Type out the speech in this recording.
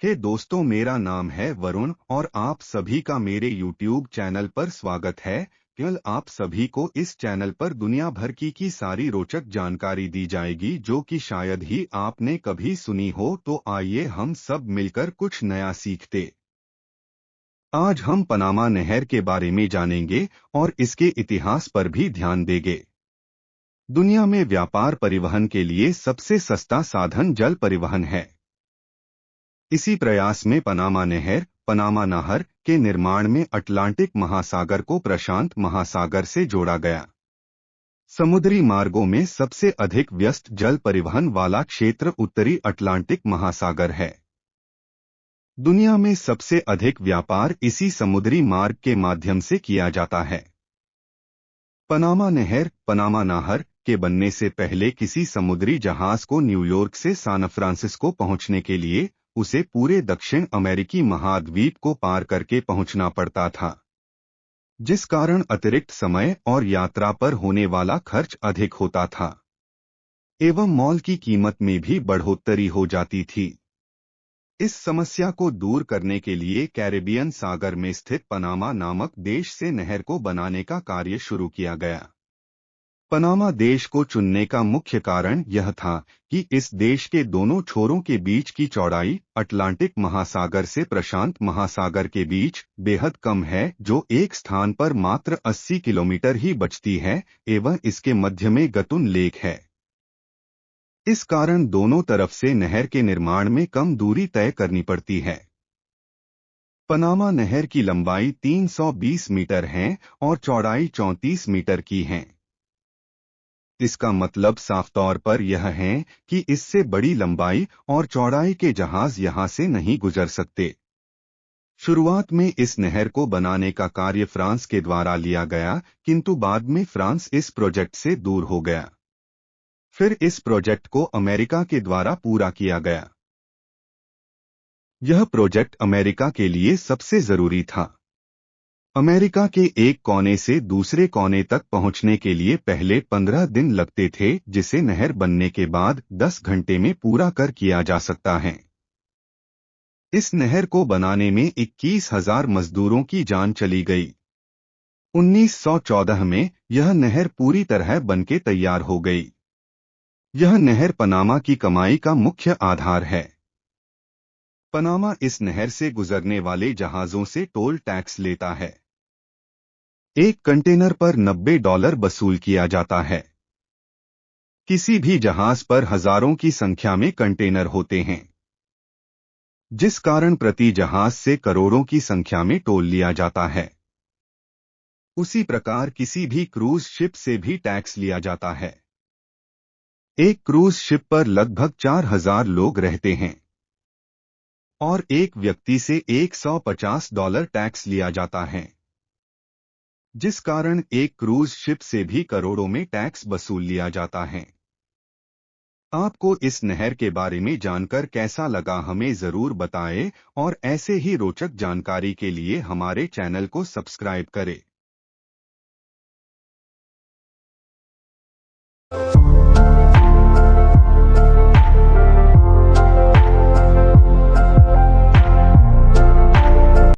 हे दोस्तों, मेरा नाम है वरुण और आप सभी का मेरे YouTube चैनल पर स्वागत है। कल आप सभी को इस चैनल पर दुनिया भर की सारी रोचक जानकारी दी जाएगी जो कि शायद ही आपने कभी सुनी हो। तो आइए हम सब मिलकर कुछ नया सीखते। आज हम पनामा नहर के बारे में जानेंगे और इसके इतिहास पर भी ध्यान देंगे। दुनिया में व्यापार परिवहन के लिए सबसे सस्ता साधन जल परिवहन है। इसी प्रयास में पनामा नहर के निर्माण में अटलांटिक महासागर को प्रशांत महासागर से जोड़ा गया। समुद्री मार्गों में सबसे अधिक व्यस्त जल परिवहन वाला क्षेत्र उत्तरी अटलांटिक महासागर है। दुनिया में सबसे अधिक व्यापार इसी समुद्री मार्ग के माध्यम से किया जाता है। पनामा नहर के बनने से पहले किसी समुद्री जहाज को न्यूयॉर्क से सैन फ्रांसिस्को पहुंचने के लिए उसे पूरे दक्षिण अमेरिकी महाद्वीप को पार करके पहुंचना पड़ता था, जिस कारण अतिरिक्त समय और यात्रा पर होने वाला खर्च अधिक होता था एवं मॉल की कीमत में भी बढ़ोतरी हो जाती थी। इस समस्या को दूर करने के लिए कैरेबियन सागर में स्थित पनामा नामक देश से नहर को बनाने का कार्य शुरू किया गया। पनामा देश को चुनने का मुख्य कारण यह था कि इस देश के दोनों छोरों के बीच की चौड़ाई अटलांटिक महासागर से प्रशांत महासागर के बीच बेहद कम है, जो एक स्थान पर मात्र 80 किलोमीटर ही बचती है एवं इसके मध्य में गतुन लेक है। इस कारण दोनों तरफ से नहर के निर्माण में कम दूरी तय करनी पड़ती है। पनामा नहर की लंबाई 320 मीटर है और चौड़ाई 34 मीटर की है। इसका मतलब साफ तौर पर यह है कि इससे बड़ी लंबाई और चौड़ाई के जहाज यहां से नहीं गुजर सकते। शुरुआत में इस नहर को बनाने का कार्य फ्रांस के द्वारा लिया गया, किंतु बाद में फ्रांस इस प्रोजेक्ट से दूर हो गया। फिर इस प्रोजेक्ट को अमेरिका के द्वारा पूरा किया गया। यह प्रोजेक्ट अमेरिका के लिए सबसे जरूरी था। अमेरिका के एक कोने से दूसरे कोने तक पहुंचने के लिए पहले 15 दिन लगते थे, जिसे नहर बनने के बाद 10 घंटे में पूरा कर किया जा सकता है। इस नहर को बनाने में 21,000 मजदूरों की जान चली गई। 1914 में यह नहर पूरी तरह बनके तैयार हो गई। यह नहर पनामा की कमाई का मुख्य आधार है। पनामा इस नहर से गुजरने वाले जहाजों से टोल टैक्स लेता है। एक कंटेनर पर $90 वसूल किया जाता है। किसी भी जहाज पर हजारों की संख्या में कंटेनर होते हैं, जिस कारण प्रति जहाज से करोड़ों की संख्या में टोल लिया जाता है। उसी प्रकार किसी भी क्रूज शिप से भी टैक्स लिया जाता है। एक क्रूज शिप पर लगभग 4,000 लोग रहते हैं और एक व्यक्ति से $150 टैक्स लिया जाता है, जिस कारण एक क्रूज शिप से भी करोड़ों में टैक्स वसूल लिया जाता है। आपको इस नहर के बारे में जानकर कैसा लगा हमें जरूर बताएं और ऐसे ही रोचक जानकारी के लिए हमारे चैनल को सब्सक्राइब करें।